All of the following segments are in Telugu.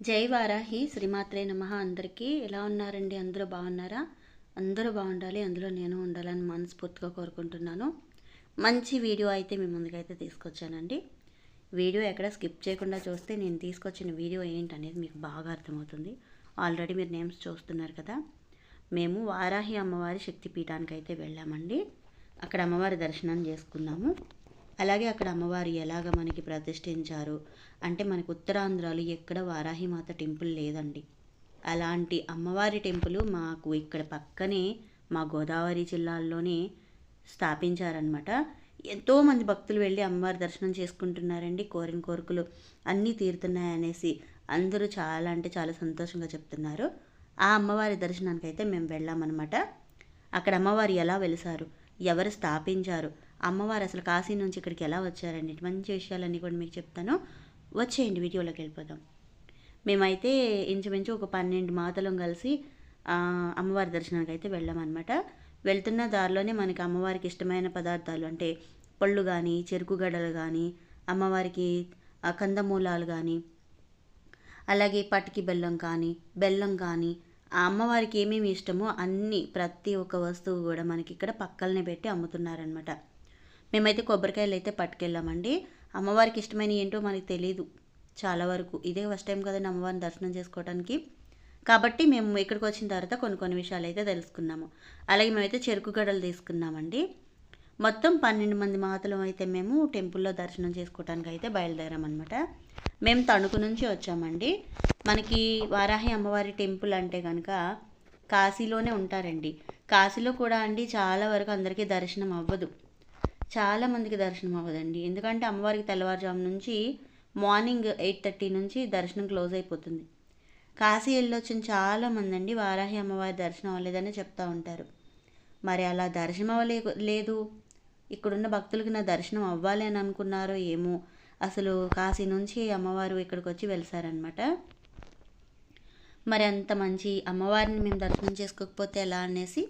జై వారాహి శ్రీమాత్రే నమః. అందరికీ ఎలా ఉన్నారండి? అందరూ బాగున్నారా? అందరూ బాగుండాలి, అందులో నేను ఉండాలని మనస్ఫూర్తిగా కోరుకుంటున్నాను. మంచి వీడియో అయితే మీ ముందుకైతే తీసుకొచ్చానండి. వీడియో ఎక్కడ స్కిప్ చేయకుండా చూస్తే నేను తీసుకొచ్చిన వీడియో ఏంటనేది మీకు బాగా అర్థమవుతుంది. ఆల్రెడీ మీరు నేమ్స్ చూస్తున్నారు కదా. మేము వారాహి అమ్మవారి శక్తిపీఠానికి అయితే వెళ్ళామండి. అక్కడ అమ్మవారి దర్శనం చేసుకున్నాము. అలాగే అక్కడ అమ్మవారు ఎలాగ మనకి ప్రతిష్ఠించారు అంటే మనకు ఉత్తరాంధ్రలో ఎక్కడ వారాహిమాత టెంపుల్ లేదండి. అలాంటి అమ్మవారి టెంపుల్ మాకు ఇక్కడ పక్కనే మా గోదావరి జిల్లాల్లోనే స్థాపించారనమాట. ఎంతోమంది భక్తులు వెళ్ళి అమ్మవారి దర్శనం చేసుకుంటున్నారండి. కోరిన కోరికలు అన్నీ తీరుతున్నాయనేసి అందరూ చాలా అంటే చాలా సంతోషంగా చెప్తున్నారు. ఆ అమ్మవారి దర్శనానికి అయితే మేము వెళ్ళామన్నమాట. అక్కడ అమ్మవారు ఎలా వెలిసారు, ఎవరు స్థాపించారు, అమ్మవారు అసలు కాశీ నుంచి ఇక్కడికి ఎలా వచ్చారండి, మంచి విషయాలన్నీ కూడా మీకు చెప్తాను. వచ్చేయండి, వీడియోలోకి వెళ్ళిపోదాం. మేమైతే ఇంచుమించు ఒక 12 మాతలం కలిసి అమ్మవారి దర్శనానికి అయితే వెళ్ళామన్నమాట. వెళ్తున్న దారిలోనే మనకి అమ్మవారికి ఇష్టమైన పదార్థాలు అంటే పళ్ళు కానీ, చెరుకు గడలు కానీ, అమ్మవారికి కందమూలాలు కానీ, అలాగే పటికి బెల్లం కానీ ఆ అమ్మవారికి ఏమేమి ఇష్టమో అన్నీ ప్రతి ఒక్క వస్తువు కూడా మనకి ఇక్కడ పక్కలనే పెట్టి అమ్ముతున్నారనమాట. మేమైతే కొబ్బరికాయలు అయితే పట్టుకెళ్ళామండి. అమ్మవారికి ఇష్టమైన ఏంటో మనకి తెలియదు చాలా వరకు. ఇదే ఫస్ట్ టైం కదండి అమ్మవారిని దర్శనం చేసుకోవడానికి. కాబట్టి మేము ఇక్కడికి వచ్చిన తర్వాత కొన్ని విషయాలు అయితే తెలుసుకున్నాము. అలాగే మేమైతే చెరుకు గడలు తీసుకున్నామండి. మొత్తం 12 మంది మాతలు అయితే మేము టెంపుల్లో దర్శనం చేసుకోవడానికి అయితే బయలుదేరామన్నమాట. మేము తణుకు నుంచి వచ్చామండి. మనకి వారాహి అమ్మవారి టెంపుల్ అంటే కనుక కాశీలోనే ఉంటారండి. కాశీలో కూడా అండి చాలా వరకు అందరికీ దర్శనం అవ్వదు, చాలామందికి దర్శనం అవ్వదండి. ఎందుకంటే అమ్మవారికి తెల్లవారుజాము నుంచి మార్నింగ్ 8:30 నుంచి దర్శనం క్లోజ్ అయిపోతుంది. కాశీ వెళ్ళొచ్చిన చాలామంది అండి వారాహి అమ్మవారి దర్శనం అవ్వలేదని చెప్తూ ఉంటారు. మరి అలా దర్శనం లేదు, ఇక్కడున్న భక్తులకి నా దర్శనం అవ్వాలి అని అనుకున్నారో ఏమో. అసలు కాశీ నుంచి అమ్మవారు ఇక్కడికి వచ్చి వెళ్తారనమాట. మరి అంత మంచి అమ్మవారిని మేము దర్శనం చేసుకోకపోతే ఎలా అనేసి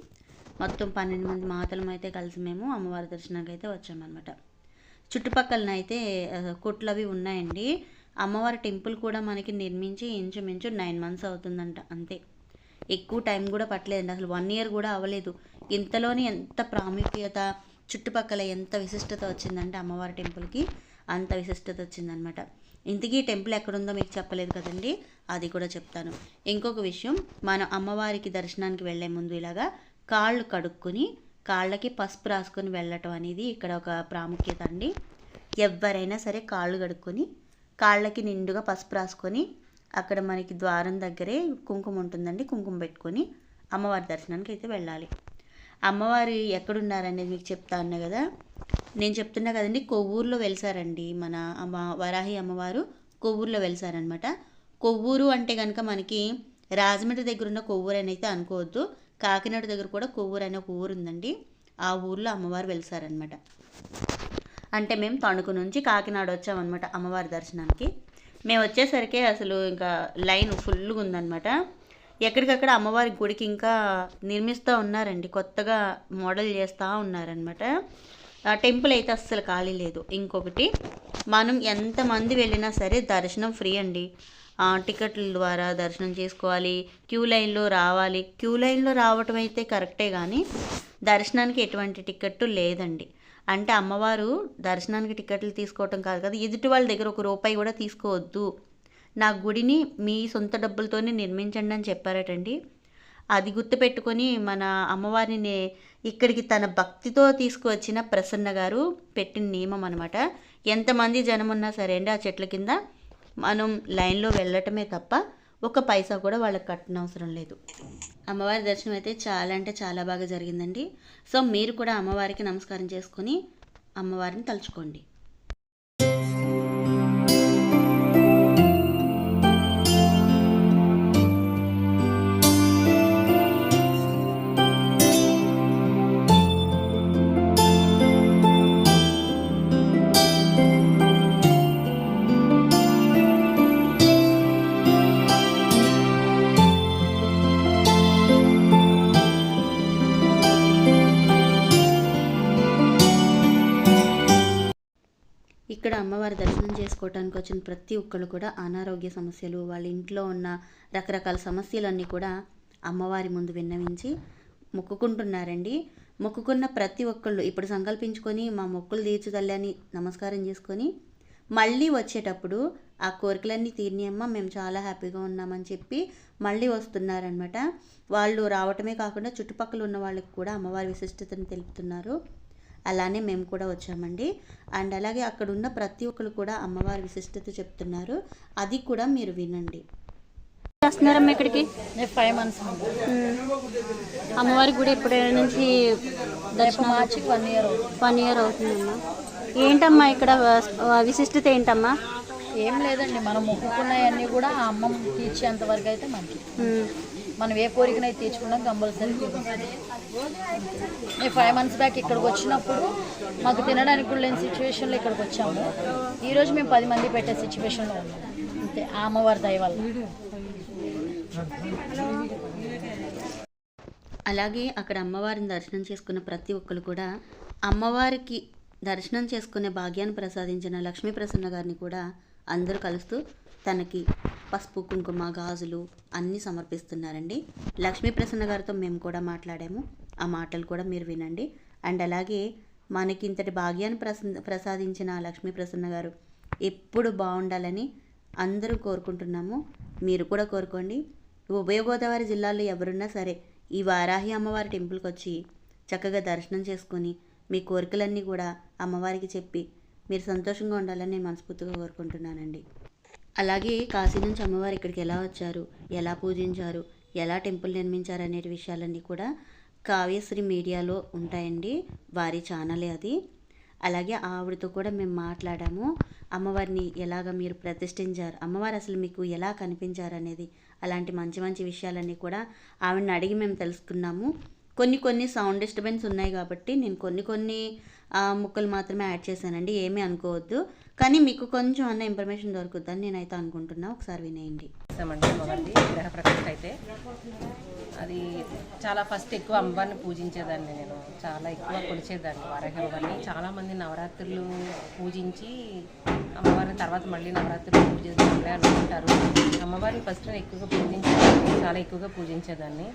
మొత్తం 12 మంది మాతలం అయితే కలిసి మేము అమ్మవారి దర్శనానికి అయితే వచ్చామన్నమాట. చుట్టుపక్కలన అయితే కొట్లు అవి ఉన్నాయండి. అమ్మవారి టెంపుల్ కూడా మనకి నిర్మించి ఇంచుమించు 9 months అవుతుందంట, అంతే. ఎక్కువ టైం కూడా పట్టలేదండి, అసలు 1 year కూడా అవ్వలేదు. ఇంతలోనే ఎంత ప్రాముఖ్యత, చుట్టుపక్కల ఎంత విశిష్టత వచ్చిందంటే అమ్మవారి టెంపుల్కి అంత విశిష్టత వచ్చిందనమాట. ఇంతకీ టెంపుల్ ఎక్కడుందో మీకు చెప్పలేదు కదండి, అది కూడా చెప్తాను. ఇంకొక విషయం, మనం అమ్మవారికి దర్శనానికి వెళ్ళే ముందు ఇలాగా కాళ్ళు కడుక్కొని కాళ్ళకి పసుపు రాసుకొని వెళ్ళటం అనేది ఇక్కడ ఒక ప్రాముఖ్యత అండి. ఎవరైనా సరే కాళ్ళు కడుక్కొని కాళ్ళకి నిండుగా పసుపు రాసుకొని అక్కడ మనకి ద్వారం దగ్గరే కుంకుమ ఉంటుందండి, కుంకుమ పెట్టుకొని అమ్మవారి దర్శనానికి అయితే వెళ్ళాలి. అమ్మవారు ఎక్కడున్నారనేది మీకు చెప్తా ఉన్నా కదా. నేను చెప్తున్నా కదండి, కొవ్వూరులో వెలిసారండి మన వరాహి అమ్మవారు. కొవ్వూరులో వెలిసారనమాట. కొవ్వూరు అంటే కనుక మనకి రాజమండ్రి దగ్గర ఉన్న కొవ్వూరు అని అయితే అనుకోవద్దు. కాకినాడ దగ్గర కూడా కొవ్వూరు అనే ఒక ఊరు ఉందండి. ఆ ఊర్లో అమ్మవారు వెలిసారనమాట. అంటే మేము తణుకు నుంచి కాకినాడ వచ్చామన్నమాట అమ్మవారి దర్శనానికి. మేము వచ్చేసరికి అసలు ఇంకా లైన్ ఫుల్గా ఉందన్నమాట. ఎక్కడికక్కడ అమ్మవారి గుడికి ఇంకా నిర్మిస్తూ ఉన్నారండి, కొత్తగా మోడల్ చేస్తూ ఉన్నారనమాట. టెంపుల్ అయితే అస్సలు ఖాళీ లేదు. ఇంకొకటి, మనం ఎంతమంది వెళ్ళినా సరే దర్శనం ఫ్రీ అండి. టికెట్ల ద్వారా దర్శనం చేసుకోవాలి, క్యూ లైన్లో రావాలి. క్యూ లైన్లో రావటం అయితే కరెక్టే, కానీ దర్శనానికి ఎటువంటి టికెట్ లేదండి. అంటే అమ్మవారు దర్శనానికి టికెట్లు తీసుకోవటం కాదు కదా, ఎదుటి వాళ్ళ దగ్గర ₹1 కూడా తీసుకోవద్దు, నా గుడిని మీ సొంత డబ్బులతోనే నిర్మించండి అని చెప్పారటండి. అది గుర్తుపెట్టుకొని మన అమ్మవారిని ఇక్కడికి తన భక్తితో తీసుకువచ్చిన ప్రసన్న గారు పెట్టిన నియమం అనమాట. ఎంతమంది జనం ఉన్నా సరే అండి, ఆ చెట్ల కింద మనం లైన్లో వెళ్ళటమే తప్ప ఒక పైసా కూడా వాళ్ళకి కట్టనవసరం లేదు. అమ్మవారి దర్శనం అయితే చాలా అంటే చాలా బాగా జరిగిందండి. సో మీరు కూడా అమ్మవారికి నమస్కారం చేసుకొని అమ్మవారిని తలుచుకోండి. అమ్మవారి దర్శనం చేసుకోవడానికి వచ్చిన ప్రతి ఒక్కళ్ళు కూడా అనారోగ్య సమస్యలు, వాళ్ళ ఇంట్లో ఉన్న రకరకాల సమస్యలన్నీ కూడా అమ్మవారి ముందు విన్నవించి మొక్కుకుంటున్నారండి. మొక్కుకున్న ప్రతి ఒక్కళ్ళు ఇప్పుడు సంకల్పించుకొని మా మొక్కులు తీర్చుదల్లి అని నమస్కారం చేసుకొని మళ్ళీ వచ్చేటప్పుడు ఆ కోరికలన్నీ తీరినాయమ్మ, మేము చాలా హ్యాపీగా ఉన్నామని చెప్పి మళ్ళీ వస్తున్నారనమాట. వాళ్ళు రావటమే కాకుండా చుట్టుపక్కల ఉన్న వాళ్ళకి కూడా అమ్మవారి విశిష్టతను తెలుపుతున్నారు. అలానే మేము కూడా వచ్చామండి. అండ్ అలాగే అక్కడ ఉన్న ప్రతి ఒక్కరు కూడా అమ్మవారి విశిష్టత చెప్తున్నారు. అది కూడా మీరు వినండి. వస్తున్నారమ్మా ఇక్కడికి 5 months అమ్మవారి గుడి ఇప్పటి నుంచి దర్శనం మార్చికి 1 year అవుతుంది. 1 year అవుతుందమ్మా. ఏంటమ్మా ఇక్కడ విశిష్టత ఏంటమ్మా? ఏం లేదండి, మనం మొక్కుకున్నవన్నీ కూడా ఆ అమ్మ తీర్చేంత వరకు అయితే మనకి మనం ఏ కోరికనైతే తీర్చుకున్నాం కంపల్సరీ తీరుస్తుంది. మేము 5 months బ్యాక్ ఇక్కడికి వచ్చినప్పుడు మాకు తినడానికి కూడా లేని సిచ్యువేషన్లో ఇక్కడికి వచ్చాము. ఈరోజు మేము 10 మంది పెట్టే సిచ్యువేషన్లో ఉన్నాం. అంతే, ఆ అమ్మవారి దయ వల్ల. అలాగే అక్కడ అమ్మవారిని దర్శనం చేసుకున్న ప్రతి ఒక్కరు కూడా అమ్మవారికి దర్శనం చేసుకునే భాగ్యాన్ని ప్రసాదించిన లక్ష్మీ ప్రసన్న గారిని కూడా అందరూ కలుస్తూ తనకి పసుపు, కుంకుమ, గాజులు అన్నీ సమర్పిస్తున్నారండి. లక్ష్మీ ప్రసన్న గారితో మేము కూడా మాట్లాడాము. ఆ మాటలు కూడా మీరు వినండి. అండ్ అలాగే మనకి ఇంతటి భాగ్యాన్ని ప్రసాదించిన లక్ష్మీ ప్రసన్న గారు ఎప్పుడు బాగుండాలని అందరూ కోరుకుంటున్నాము. మీరు కూడా కోరుకోండి. ఉభయ గోదావరి జిల్లాలో ఎవరున్నా సరే ఈ వారాహి అమ్మవారి టెంపుల్కి వచ్చి చక్కగా దర్శనం చేసుకొని మీ కోరికలన్నీ కూడా అమ్మవారికి చెప్పి మీరు సంతోషంగా ఉండాలని నేను మనస్ఫూర్తిగా కోరుకుంటున్నానండి. అలాగే కాశీ నుంచి అమ్మవారు ఇక్కడికి ఎలా వచ్చారు, ఎలా పూజించారు, ఎలా టెంపుల్ నిర్మించారు అనే విషయాలన్నీ కూడా కావ్యశ్రీ మీడియాలో ఉంటాయండి. వారి ఛానలే అది. అలాగే ఆవిడతో కూడా మేము మాట్లాడాము. అమ్మవారిని ఎలాగ మీరు ప్రతిష్ఠించారు, అమ్మవారు అసలు మీకు ఎలా కనిపించారు అనేది, అలాంటి మంచి మంచి విషయాలన్నీ కూడా ఆవిడని అడిగి మేము తెలుసుకున్నాము. కొన్ని సౌండ్ డిస్టర్బెన్స్ ఉన్నాయి కాబట్టి నేను కొన్ని ముక్కలు మాత్రమే యాడ్ చేశానండి. ఏమీ అనుకోవద్దు. కానీ మీకు కొంచెం అన్న ఇన్ఫర్మేషన్ దొరుకుతుందని నేనైతే అనుకుంటున్నా. ఒకసారి వినేయండి. అమ్మవారిది గ్రహ ప్రకృతి అయితే అది చాలా ఫస్ట్ ఎక్కువ అమ్మవారిని పూజించేదాన్ని. నేను చాలా ఎక్కువ కొలిచేదాన్ని వారాహి అమ్మవారిని. చాలామంది నవరాత్రులు పూజించి అమ్మవారిని తర్వాత మళ్ళీ నవరాత్రులు పూజించాలి అనుకుంటారు. అమ్మవారిని ఫస్ట్ నేను ఎక్కువగా పూజించేదాన్ని, చాలా ఎక్కువగా పూజించేదాన్ని.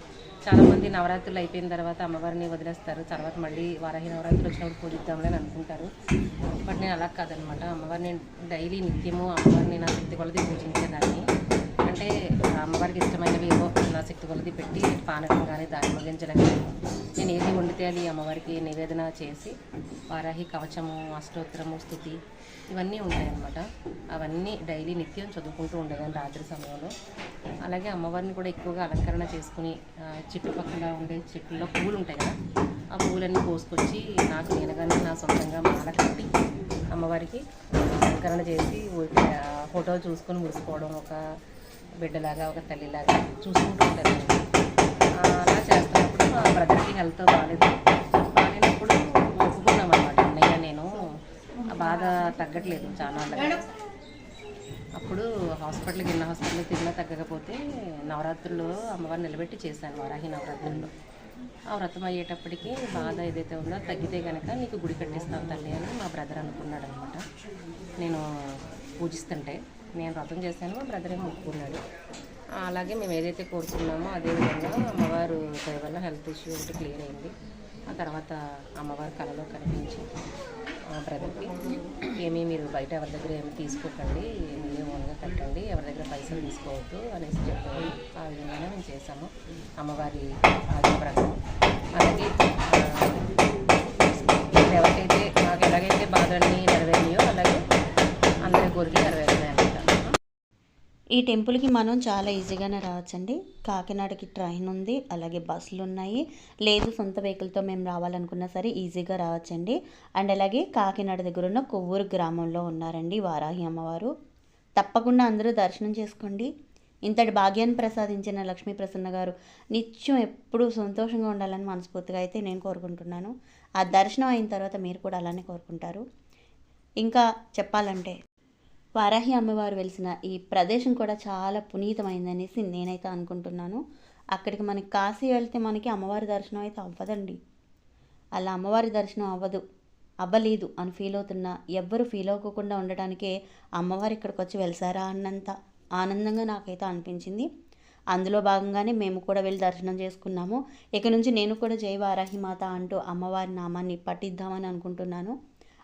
చాలామంది నవరాత్రులు అయిపోయిన తర్వాత అమ్మవారిని వదిలేస్తారు, తర్వాత మళ్ళీ వారాహి నవరాత్రులు వచ్చినప్పుడు పూజిద్దాంలే అని అనుకుంటారు. బట్ నేను అలా కాదనమాట. అమ్మవారిని డైలీ నిత్యము అమ్మవారిని నా శక్తి కొలది పూజించేదాన్ని. అంటే అమ్మవారికి ఇష్టమైనవి ఏవో నా శక్తి కొలది పెట్టి పానకం కానీ దానిమ్మ గింజలు కానీ నేను ఏది వండితే అది అమ్మవారికి నివేదన చేసి వారాహి కవచము, అష్టోత్తరము, స్తుతి ఇవన్నీ ఉంటాయన్నమాట. అవన్నీ డైలీ నిత్యం చదువుకుంటూ ఉండేదాన్ని రాత్రి సమయంలో. అలాగే అమ్మవారిని కూడా ఎక్కువగా అలంకరణ చేసుకుని చుట్టుపక్కల ఉండే చెట్లలో పూలు ఉంటాయి కదా, ఆ పూలన్నీ కోసుకొచ్చి నాకు నేనుగానే నా సొంతంగా మాల కట్టి అమ్మవారికి అలంకరణ చేసి ఫోటో చూసుకొని మురిసిపోవడం, ఒక బిడ్డలాగా ఒక తల్లిలాగా చూసుకుంటూ ఉంటాను. అలా చేస్తున్నప్పుడు మా బ్రదర్కి హెల్త్ బాగాలేనప్పుడు ఒప్పుకున్నాం అన్నమాట. అన్నయ్య నేను ఆ బాధ తగ్గట్లేదు చాలా. అప్పుడు హాస్పిటల్కి తిరిగినా తగ్గకపోతే నవరాత్రుల్లో అమ్మవారిని నిలబెట్టి చేశాను వారాహి నవరాత్రుల్లో. ఆ వ్రతం అయ్యేటప్పటికి బాధ ఏదైతే ఉందో తగ్గితే కనుక నీకు గుడి కట్టిస్తాను తల్లి అని మా బ్రదర్ అనుకున్నాడు అనమాట. నేను పూజిస్తుంటే నేను వ్రతం చేశాను, మా బ్రదర్ ఏమో మొక్కుకున్నాడు. అలాగే మేము ఏదైతే కోరుకున్నామో అదేవిధంగా అమ్మవారు దయ వల్ల హెల్త్ ఇష్యూ ఒకటి క్లియర్ అయింది. ఆ తర్వాత అమ్మవారి కళలో కనిపించి బ్రదర్కి ఏమీ మీరు బయట ఎవరి దగ్గర ఏమి తీసుకోకండి, మీరే ఓన్గా కట్టండి, ఎవరి దగ్గర పైసలు తీసుకోవద్దు అనేసి చెప్పారు. ఆ విధంగానే మేము చేసాము అమ్మవారి ఆజ్ఞ ప్రకారం. అలాగే ఎవరికైతే మాకు ఎలాగైతే బాధలన్నీ నెరవేరినాయో అలాగే అందరి కోరికలు నెరవేరుతాయి అన్నమాట. ఈ టెంపుల్కి మనం చాలా ఈజీగానే రావచ్చండి. కాకినాడకి ట్రైన్ ఉంది, అలాగే బస్సులు ఉన్నాయి. లేదు సొంత వెహికల్తో మేము రావాలనుకున్నా సరే ఈజీగా రావచ్చండి. అండ్ అలాగే కాకినాడ దగ్గర ఉన్న కొవ్వూరు గ్రామంలో ఉన్నారండి వారాహి అమ్మవారు. తప్పకుండా అందరూ దర్శనం చేసుకోండి. ఇంతటి భాగ్యాన్ని ప్రసాదించిన లక్ష్మీ ప్రసన్న గారు నిత్యం ఎప్పుడూ సంతోషంగా ఉండాలని మనస్ఫూర్తిగా అయితే నేను కోరుకుంటున్నాను. ఆ దర్శనం అయిన తర్వాత మీరు కూడా అలానే కోరుకుంటారు. ఇంకా చెప్పాలంటే వారాహి అమ్మవారు వెలిసిన ఈ ప్రదేశం కూడా చాలా పునీతమైందనేసి నేనైతే అనుకుంటున్నాను. అక్కడికి మనకి కాశీ వెళ్తే మనకి అమ్మవారి దర్శనం అయితే అవ్వదండి. అలా అమ్మవారి దర్శనం అవ్వదు. అవ్వలేదు అని ఫీల్ అవుతున్నా, ఎవ్వరు ఫీల్ అవ్వకుండా ఉండడానికే అమ్మవారు ఇక్కడికి వచ్చి వెలిసారా అన్నంత ఆనందంగా నాకైతే అనిపించింది. అందులో భాగంగానే మేము కూడా వెళ్ళి దర్శనం చేసుకున్నాము. ఇక నుంచి నేను కూడా జై వారాహిమాత అంటూ అమ్మవారి నామాన్ని పఠిద్దామని అనుకుంటున్నాను.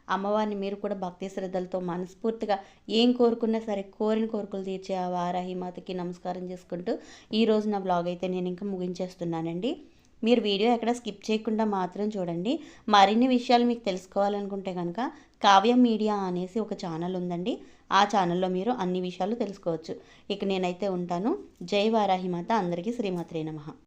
అమ్మవారిని మీరు కూడా భక్తి శ్రద్ధలతో మనస్ఫూర్తిగా ఏం కోరుకున్నా సరే కోరిన కోరికలు తీర్చే ఆ వారాహిమాతకి నమస్కారం చేసుకుంటూ ఈరోజు నా బ్లాగ్ అయితే నేను ఇంకా ముగించేస్తున్నానండి. మీరు వీడియో ఎక్కడ స్కిప్ చేయకుండా మాత్రం చూడండి. మరిన్ని విషయాలు మీకు తెలుసుకోవాలనుకుంటే కనుక కావ్య మీడియా అనేసి ఒక ఛానల్ ఉందండి. ఆ ఛానల్లో మీరు అన్ని విషయాలు తెలుసుకోవచ్చు. ఇక నేనైతే ఉంటాను. జై వారాహిమాత. అందరికీ శ్రీమాత్రే నమః.